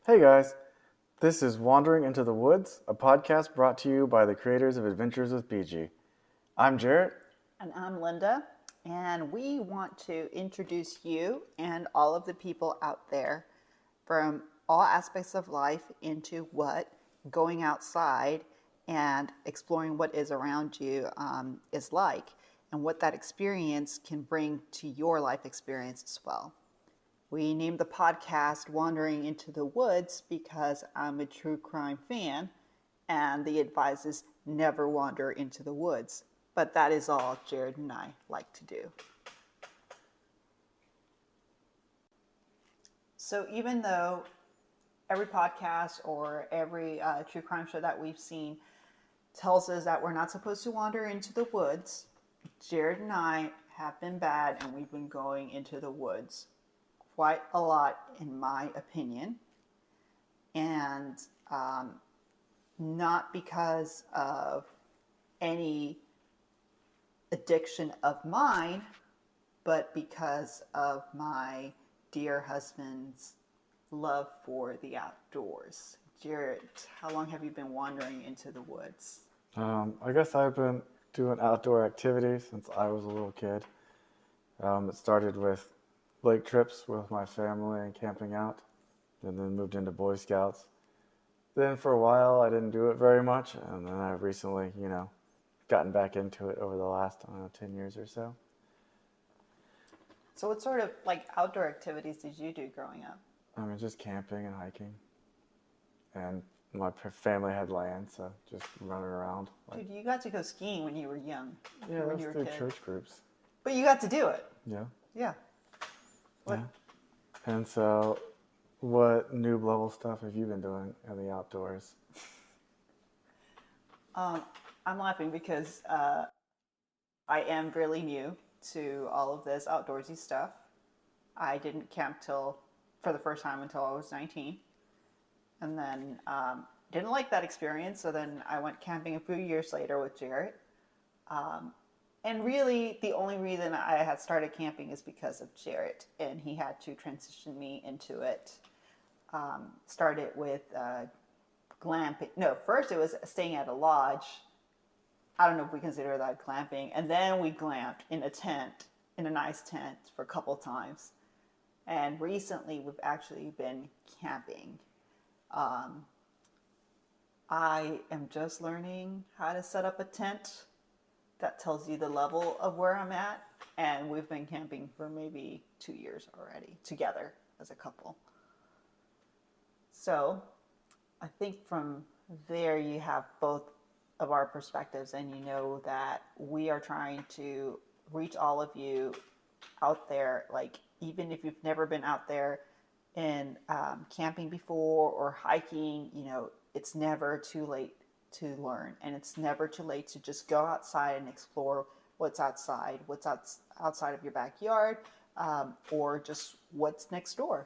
Hey guys, this is Wandering into the Woods, a podcast brought to you by the creators of Adventures with BG. I'm Jarrett. And I'm Linda, and we want to introduce you and all of the people out there from all aspects of life into what going outside and exploring what is around you is like, and what that experience can bring to your life experience as well. We named the podcast Wandering into the Woods because I'm a true crime fan, and the advice is never wander into the woods. But that is all Jared and I like to do. So even though every podcast or every true crime show that we've seen tells us that we're not supposed to wander into the woods, Jared and I have been bad and we've been going into the woods quite a lot, in my opinion. And not because of any addiction of mine, but because of my dear husband's love for the outdoors. Jarrett, how long have you been wandering into the woods? I guess I've been doing outdoor activities since I was a little kid. It started with lake trips with my family and camping out, and then moved into Boy Scouts. Then for a while I didn't do it very much, and then I've recently, gotten back into it over the last, 10 years or so. So what sort of outdoor activities did you do growing up? Just camping and hiking. And my family had land, so just running around. Dude, you got to go skiing when you were young. Yeah, when that's you were through a kid. church groups. But you got to do it. Yeah. Yeah. What? Yeah. And so, what noob level stuff have you been doing in the outdoors? I'm laughing because I am really new to all of this outdoorsy stuff. I didn't camp for the first time until I was 19. And then didn't like that experience. So then I went camping a few years later with Jarrett. And really, the only reason I had started camping is because of Jarrett. And he had to transition me into it. Started with glamping. No, first it was staying at a lodge. I don't know if we consider that glamping. And then we glamped in a tent, in a nice tent for a couple times. And recently we've actually been camping. I am just learning how to set up a tent. That tells you the level of where I'm at. And we've been camping for maybe 2 years already, together as a couple. So I think from there you have both of our perspectives, and you know that we are trying to reach all of you out there. Even if you've never been out there in camping before or hiking, it's never too late to learn, and it's never too late to just go outside and explore what's outside of your backyard, or just what's next door.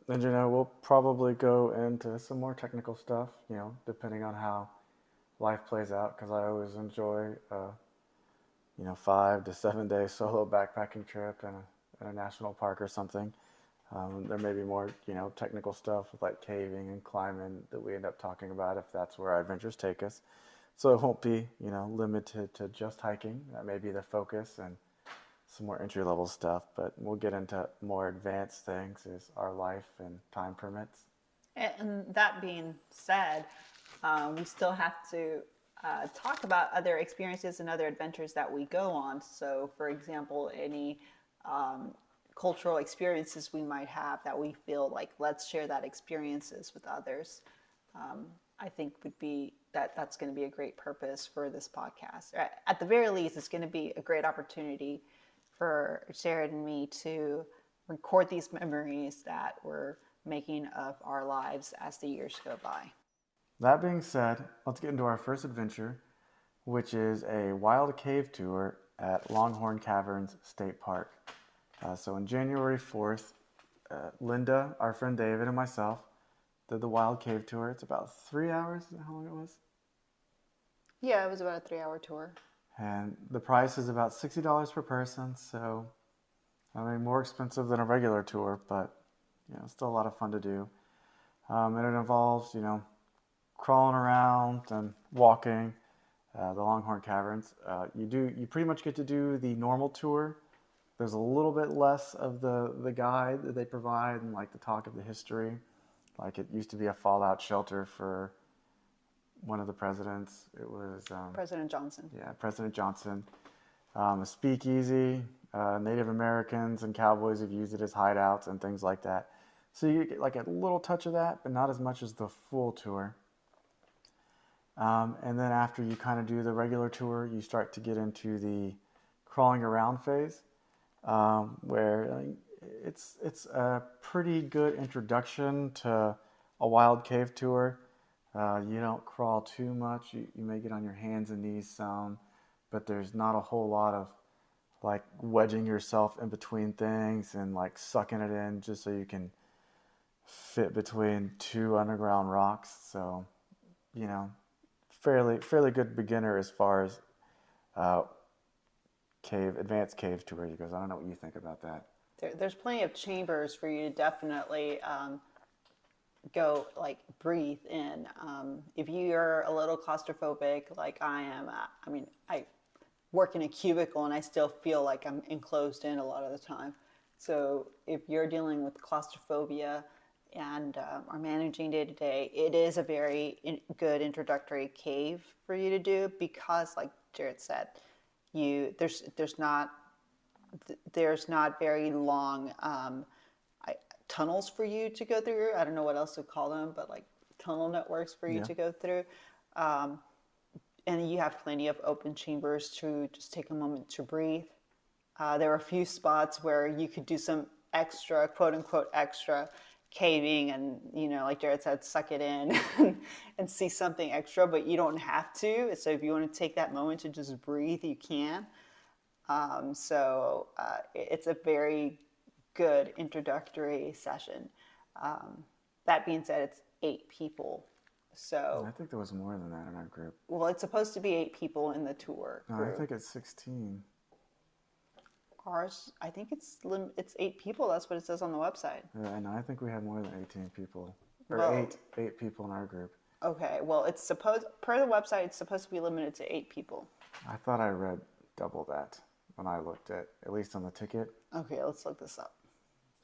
And we'll probably go into some more technical stuff, depending on how life plays out, because I always enjoy 5 to 7 day solo backpacking trip in a national park or something. There may be more, technical stuff with caving and climbing that we end up talking about if that's where our adventures take us. So it won't be, limited to just hiking. That may be the focus, and some more entry-level stuff, but we'll get into more advanced things as our life and time permits. And that being said, we still have to talk about other experiences and other adventures that we go on. So, for example, any cultural experiences we might have that we feel like let's share that experiences with others. I think would be that's going to be a great purpose for this podcast. At the very least, it's going to be a great opportunity for Jarrett and me to record these memories that we're making of our lives as the years go by. That being said, let's get into our first adventure, which is a wild cave tour at Longhorn Cavern State Park. So on January 4th, Linda, our friend David, and myself did the wild cave tour. It's about 3 hours. Is that how long it was? Yeah, it was about a 3-hour tour. And the price is about $60 per person, so I mean, more expensive than a regular tour, but still a lot of fun to do. And it involves, crawling around and walking the Longhorn Caverns. You pretty much get to do the normal tour. There's a little bit less of the guide that they provide and like the talk of the history. Like it used to be a fallout shelter for one of the presidents. It was President Johnson. Yeah, President Johnson. A speakeasy. Native Americans and cowboys have used it as hideouts and things like that. So you get like a little touch of that, but not as much as the full tour. And then after you kind of do the regular tour, you start to get into the crawling around phase, where it's a pretty good introduction to a wild cave tour. You don't crawl too much. You may get on your hands and knees some, but there's not a whole lot of like wedging yourself in between things and like sucking it in just so you can fit between two underground rocks. So, fairly good beginner as far as advanced cave tours goes. I don't know what you think about that. There's plenty of chambers for you to definitely go like breathe in. If you're a little claustrophobic like I am, I work in a cubicle and I still feel like I'm enclosed in a lot of the time. So if you're dealing with claustrophobia and are managing day to day, it is a very good introductory cave for you to do because, like Jarrett said, there's not very long tunnels for you to go through. I don't know what else to call them, but like tunnel networks for you to go through. And you have plenty of open chambers to just take a moment to breathe. There were a few spots where you could do some extra, quote unquote, extra caving and, like Jarrett said, suck it in and see something extra, but you don't have to. So if you want to take that moment to just breathe, you can. It's a very good introductory session. That being said, it's 8 people. So I think there was more than that in our group. Well, it's supposed to be 8 people in the tour group. No, I think it's 16. Ours, I think it's 8 people. That's what it says on the website. Yeah, and I think we had more than 18 people, or eight people in our group. Okay, well, it's supposed per the website, it's supposed to be limited to 8 people. I thought I read double that when I looked at least on the ticket. Okay, let's look this up.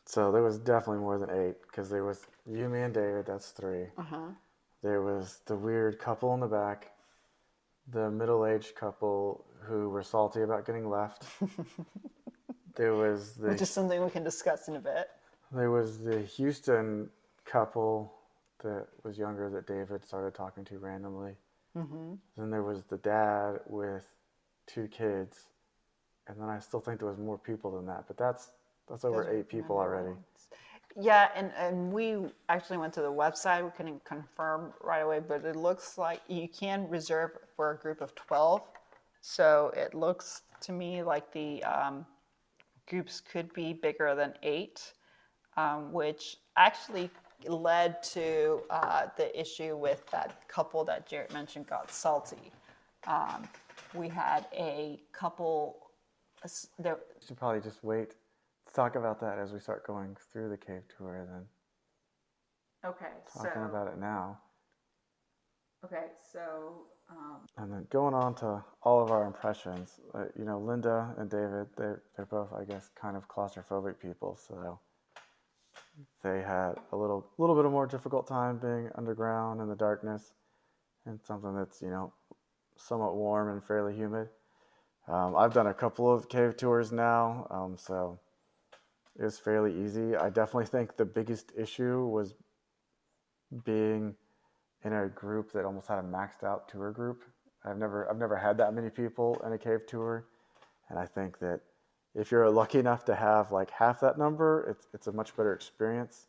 So there was definitely more than 8 because there was you, me, and David. That's 3. There was the weird couple in the back, the middle-aged couple who were salty about getting left. There was which is something we can discuss in a bit. There was the Houston couple that was younger that David started talking to randomly. Then there was the dad with 2 kids, and then I still think there was more people than that. But that's over 8 people already. Yeah, and we actually went to the website. We couldn't confirm right away, but it looks like you can reserve for a group of 12. So it looks to me like the groups could be bigger than 8, which actually led to the issue with that couple that Jarrett mentioned got salty. We had a couple. We should probably just wait to talk about that as we start going through the cave tour then. Okay, Talking about it now. Okay, so... And then going on to all of our impressions, Linda and David, they're both, I guess, kind of claustrophobic people, so they had a little bit of more difficult time being underground in the darkness and something that's, somewhat warm and fairly humid. I've done a couple of cave tours now, so it was fairly easy. I definitely think the biggest issue was being in a group that almost had a maxed out tour group. I've never had that many people in a cave tour, and I think that if you're lucky enough to have like half that number, it's a much better experience.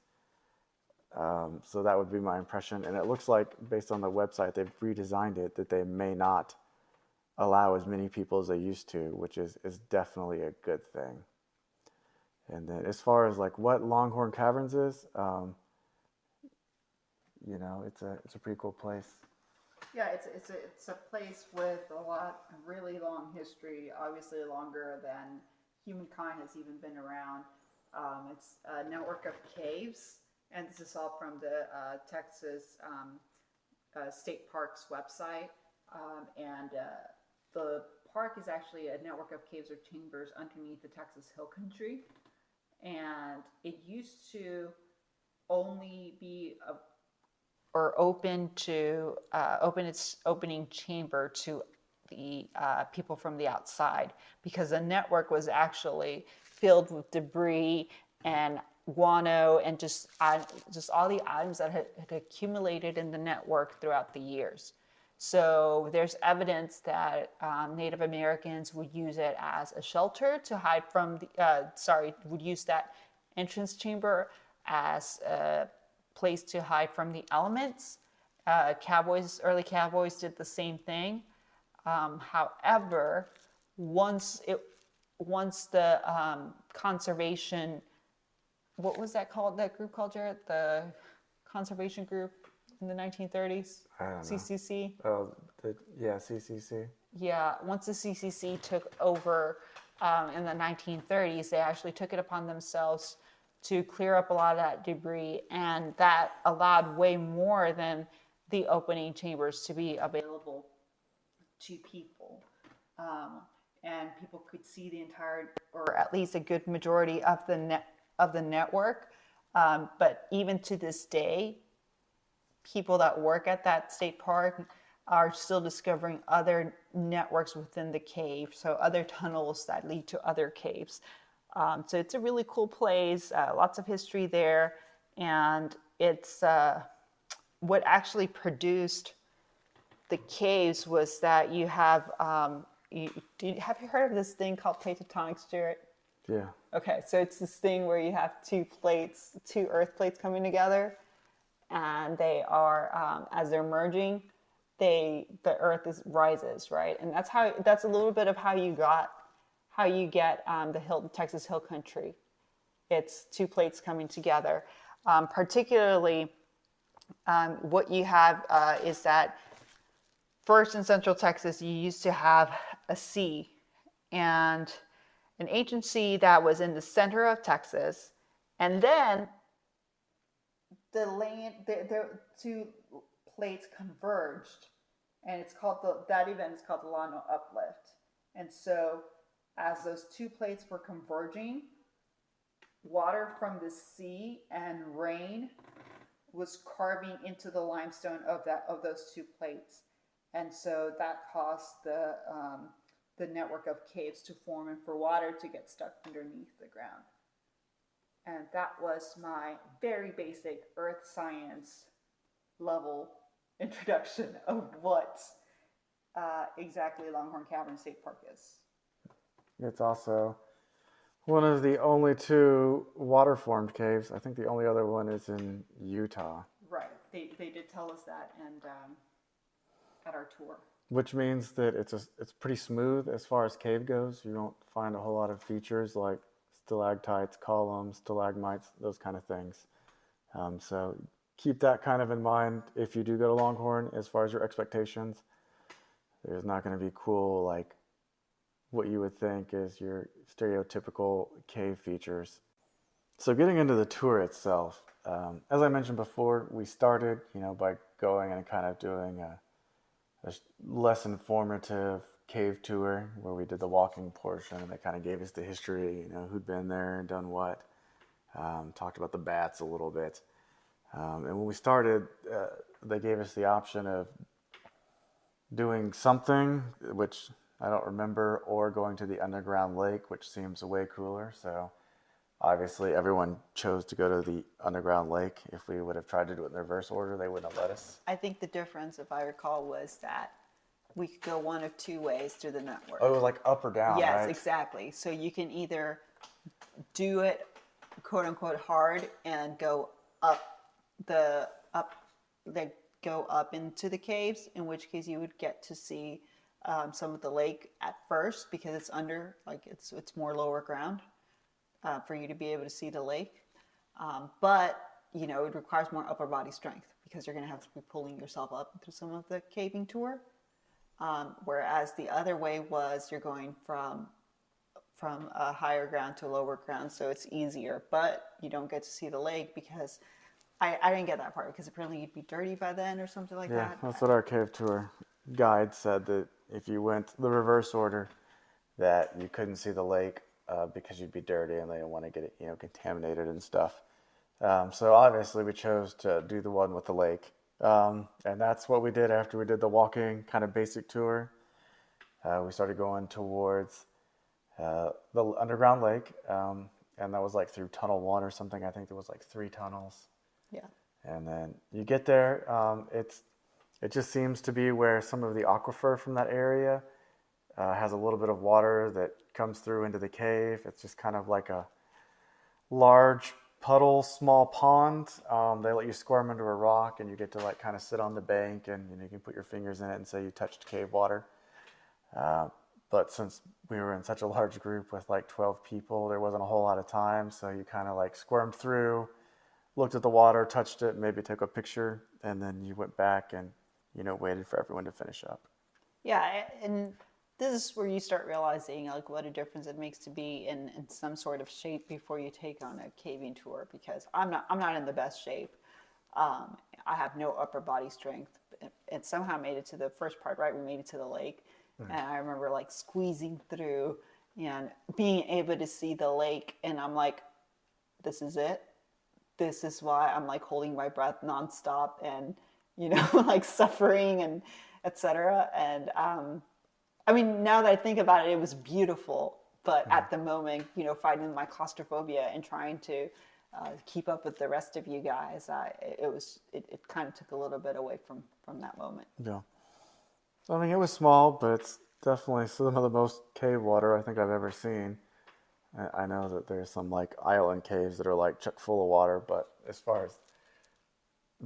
So that would be my impression, and it looks like based on the website they've redesigned it that they may not allow as many people as they used to, which is definitely a good thing. And then as far as like what Longhorn Caverns is, it's a pretty cool place. Yeah, it's a place with a really long history, obviously longer than humankind has even been around. It's a network of caves, and this is all from the Texas State Park's website. And the park is actually a network of caves or chambers underneath the Texas Hill Country. And it used to only be open its opening chamber to the people from the outside, because the network was actually filled with debris and guano and just all the items that had accumulated in the network throughout the years. So there's evidence that Native Americans would use it as a shelter to hide from would use that entrance chamber as a place to hide from the elements. Early cowboys did the same thing. However, once the conservation, what was that called? That group called, Jarrett? The conservation group in the 1930s? I don't know. CCC? Oh, CCC. Yeah, once the CCC took over in the 1930s, they actually took it upon themselves to clear up a lot of that debris, and that allowed way more than the opening chambers to be available to people. And people could see the entire, or at least a good majority of the network. But even to this day, people that work at that state park are still discovering other networks within the cave, so other tunnels that lead to other caves. So it's a really cool place, lots of history there, and it's what actually produced the caves was that you have, have you heard of this thing called plate tectonics, Jarrett? Yeah. Okay, so it's this thing where you have two earth plates coming together, and they are, as they're merging, the earth rises, right? And that's a little bit of how you get the Texas Hill Country. It's two plates coming together. Particularly, what you have is that first in Central Texas, you used to have a sea, and an ancient sea that was in the center of Texas, and then the two plates converged, and that event is called the Llano Uplift. And so, as those two plates were converging, water from the sea and rain was carving into the limestone of those two plates, and so that caused the network of caves to form and for water to get stuck underneath the ground. And that was my very basic earth science level introduction of what exactly Longhorn Cavern State Park is. It's also one of the only two water-formed caves. I think the only other one is in Utah. Right. They did tell us that, and at our tour. Which means that it's pretty smooth as far as cave goes. You don't find a whole lot of features like stalactites, columns, stalagmites, those kind of things. So keep that kind of in mind if you do go to Longhorn as far as your expectations. There's not going to be cool like what you would think is your stereotypical cave features. So getting into the tour itself, as I mentioned before, we started by going and kind of doing a less informative cave tour where we did the walking portion, and they kind of gave us the history, who'd been there and done what, talked about the bats a little bit. And when we started, they gave us the option of doing something, which I don't remember, or going to the underground lake, which seems way cooler. So obviously everyone chose to go to the underground lake. If we would have tried to do it in reverse order, they wouldn't have let us. I think the difference, if I recall, was that we could go one of two ways through the network. Oh, it was like up or down, yes, right? Exactly. So you can either do it, quote unquote, hard and go go up into the caves, in which case you would get to see some of the lake at first, because it's under, it's more lower ground for you to be able to see the lake. But it requires more upper body strength, because you're going to have to be pulling yourself up through some of the caving tour. Whereas the other way was you're going from from a higher ground to lower ground, so it's easier. But you don't get to see the lake because I didn't get that part because apparently you'd be dirty by then or something like Yeah, that. that's what our cave tour guide said, that if you went the reverse order, that you couldn't see the lake because you'd be dirty and they didn't want to get it, contaminated and stuff. So obviously we chose to do the one with the lake. And that's what we did after we did the walking kind of basic tour. We started going towards the underground lake, and that was like through tunnel 1 or something. I think there was like 3 tunnels. Yeah. And then you get there. It just seems to be where some of the aquifer from that area has a little bit of water that comes through into the cave. It's just kind of like a large puddle, small pond. They let you squirm under a rock, and you get to like kind of sit on the bank, and you can put your fingers in it and say you touched cave water. But since we were in such a large group with like 12 people, there wasn't a whole lot of time. So you kind of like squirmed through, looked at the water, touched it, maybe took a picture, and then you went back and, waited for everyone to finish up. Yeah, and this is where you start realizing like what a difference it makes to be in some sort of shape before you take on a caving tour, because I'm not in the best shape. I have no upper body strength, and somehow made it to the first part, right? We made it to the lake. And I remember like squeezing through and being able to see the lake. And I'm like, this is it. This is why I'm like holding my breath nonstop and, like suffering and etc. And I mean, now that I think about it, it was beautiful. But at the moment, fighting my claustrophobia and trying to keep up with the rest of you guys, it kind of took a little bit away from that moment. Yeah. I mean, it was small, but it's definitely some of the most cave water I think I've ever seen. I know that there's some like island caves that are like chock full of water, but as far as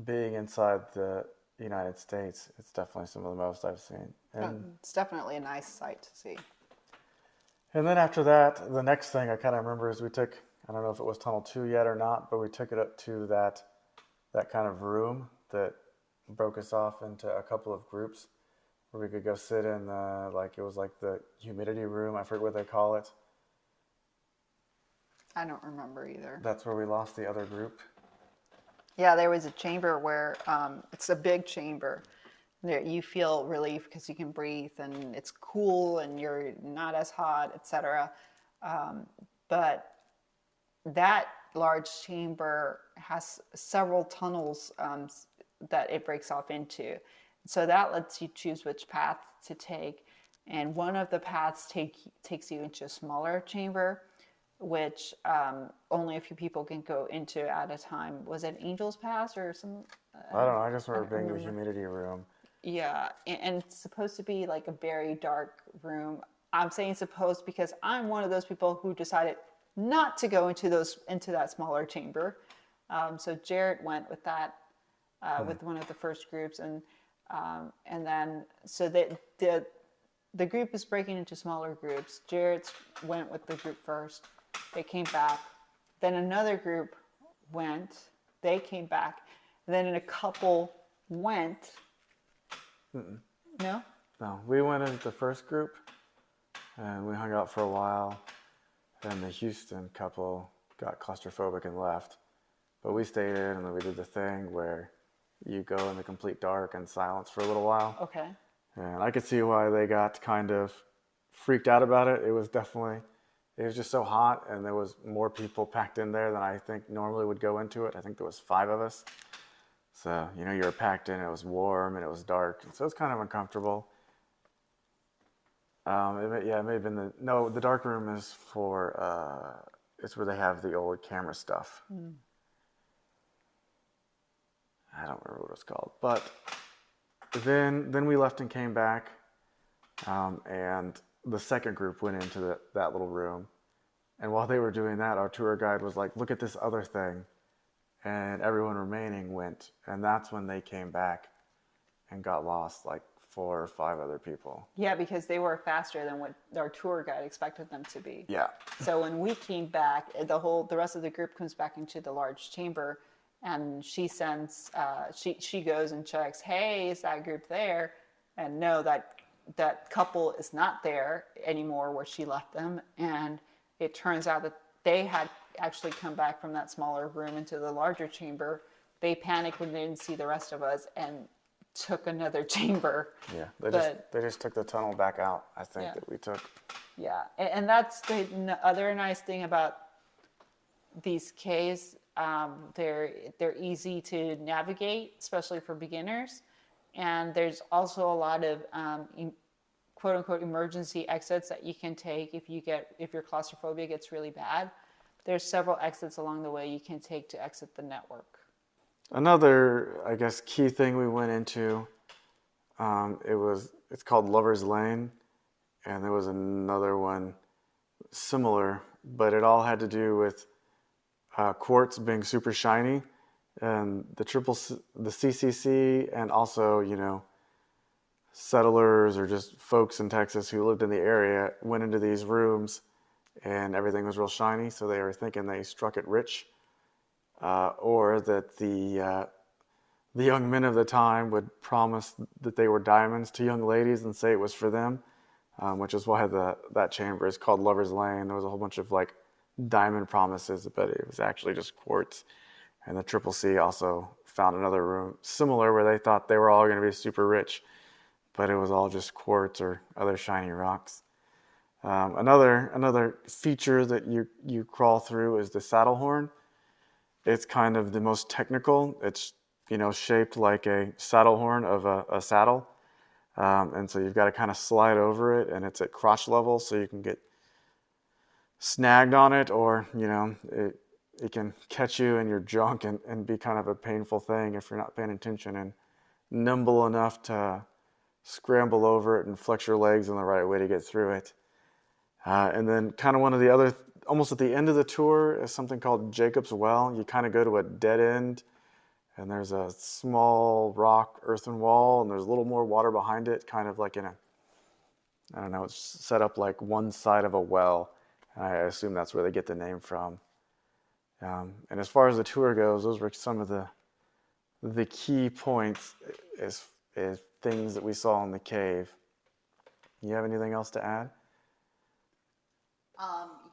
being inside the United States, it's definitely some of the most I've seen. And It's definitely a nice sight to see. And then after that, the next thing I kind of remember is we took, I don't know if it was tunnel 2 yet or not, but we took it up to that kind of room that broke us off into a couple of groups, where we could go sit in it was like the humidity room. I forget what they call it. I don't remember either. That's where we lost the other group. Yeah, there was a chamber where it's a big chamber. There, you feel relief because you can breathe and it's cool and you're not as hot, etc. But that large chamber has several tunnels that it breaks off into. So that lets you choose which path to take. And one of the paths takes you into a smaller chamber, which only a few people can go into at a time. Was it Angel's Pass or some? I don't know. I just remember being the humidity room. Yeah, and it's supposed to be like a very dark room. I'm saying supposed because I'm one of those people who decided not to go into that smaller chamber. So Jarrett went with that with one of the first groups, and then so the group is breaking into smaller groups. Jarrett went with the group first. They came back. Then another group went. They came back. And then a couple went. Mm-mm. No? No, we went as the first group, and we hung out for a while. Then the Houston couple got claustrophobic and left. But we stayed in, and then we did the thing where you go in the complete dark and silence for a little while. Okay. And I could see why they got kind of freaked out about it. It was just so hot, and there was more people packed in there than I think normally would go into it. I think there was 5 of us. So, you were packed in, it was warm, and it was dark. So it's kind of uncomfortable. It may have been the dark room is for, it's where they have the old camera stuff. I don't remember what it's called. But then we left and came back, and the second group went into that little room. And while they were doing that, our tour guide was like, look at this other thing. And everyone remaining went. And that's when they came back and got lost, like 4 or 5 other people. Yeah, because they were faster than what our tour guide expected them to be. Yeah. So when we came back, the rest of the group comes back into the large chamber, and she sends, she goes and checks, hey, is that group there? And no, that couple is not there anymore where she left them. And it turns out that they had actually come back from that smaller room into the larger chamber. They panicked when they didn't see the rest of us and took another chamber. Yeah, they just took the tunnel back out, I think, that we took. Yeah, and that's the other nice thing about these caves. They're easy to navigate, especially for beginners. And there's also a lot of quote unquote emergency exits that you can take if your claustrophobia gets really bad. There's several exits along the way you can take to exit the network. Another, I guess, key thing we went into, it's called Lover's Lane, and there was another one similar, but it all had to do with quartz being super shiny, and the CCC, and also, settlers or just folks in Texas who lived in the area went into these rooms and everything was real shiny, so they were thinking they struck it rich, or that the young men of the time would promise that they were diamonds to young ladies and say it was for them, which is why that chamber is called Lover's Lane. There was a whole bunch of diamond promises, but it was actually just quartz. And the CCC also found another room similar where they thought they were all going to be super rich, but it was all just quartz or other shiny rocks. Another feature that you crawl through is the saddle horn. It's kind of the most technical. It's shaped like a saddle horn of a saddle, and so you've got to kind of slide over it, and it's at crotch level, so you can get snagged on it, or it can catch you in your junk and be kind of a painful thing if you're not paying attention and nimble enough to scramble over it and flex your legs in the right way to get through it. And then kind of one of the other, almost at the end of the tour, is something called Jacob's Well. You kind of go to a dead end, and there's a small rock earthen wall, and there's a little more water behind it, kind of like in it's set up like one side of a well. I assume that's where they get the name from. And as far as the tour goes, those were some of the key points as things that we saw in the cave. You have anything else to add?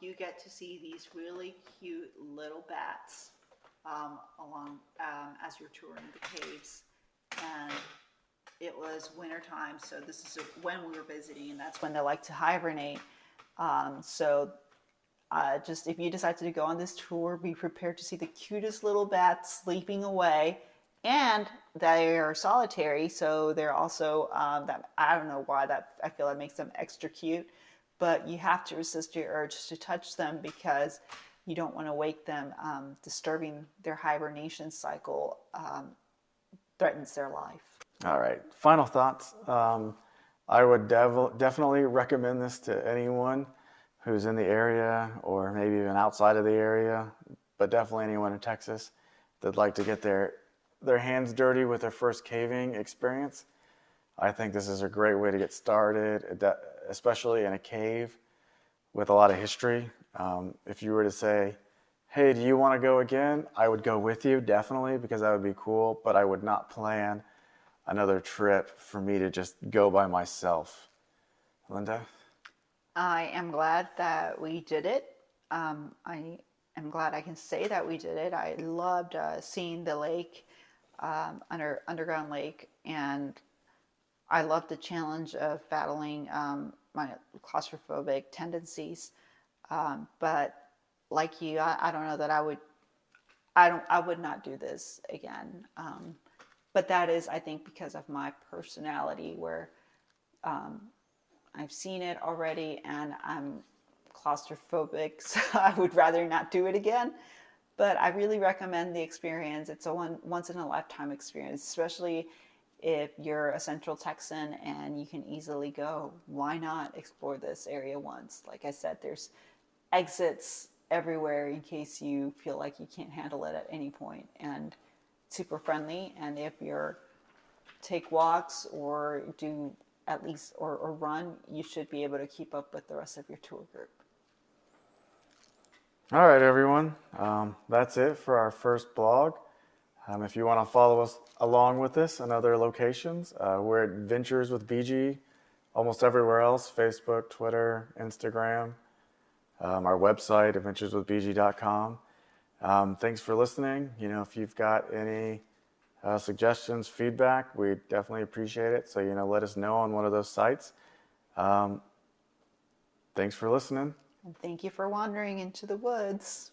You get to see these really cute little bats along as you're touring the caves, and it was wintertime, so this is when we were visiting, and that's when they like to hibernate. Just if you decide to go on this tour, be prepared to see the cutest little bats sleeping away, and they are solitary, so they're also that I don't know why that I feel that makes them extra cute, but you have to resist your urge to touch them because you don't want to wake them. Disturbing their hibernation cycle threatens their life. All right, final thoughts. I would definitely recommend this to anyone who's in the area or maybe even outside of the area, but definitely anyone in Texas that'd like to get their hands dirty with their first caving experience. I think this is a great way to get started, especially in a cave with a lot of history. If you were to say, hey, do you want to go again? I would go with you, definitely, because that would be cool, but I would not plan another trip for me to just go by myself. Linda? I am glad that we did it. I am glad I can say that we did it. I loved seeing the lake, underground lake, and I loved the challenge of battling my claustrophobic tendencies. But like you, I don't know that I would not do this again. But that is, I think, because of my personality, where I've seen it already and I'm claustrophobic, so I would rather not do it again. But I really recommend the experience. It's a once in a lifetime experience, especially if you're a Central Texan and you can easily go. Why not explore this area once? Like I said, there's exits everywhere in case you feel like you can't handle it at any point, and super friendly. And if you're take walks or do at least or run, you should be able to keep up with the rest of your tour group. All right, everyone. That's it for our first blog. If you want to follow us along with this and other locations, we're at Ventures with BG almost everywhere else: Facebook, Twitter, Instagram. our website, adventureswithbg.com. Thanks for listening. If you've got any suggestions, feedback, we definitely appreciate it. So, let us know on one of those sites. Thanks for listening. And thank you for wandering into the woods.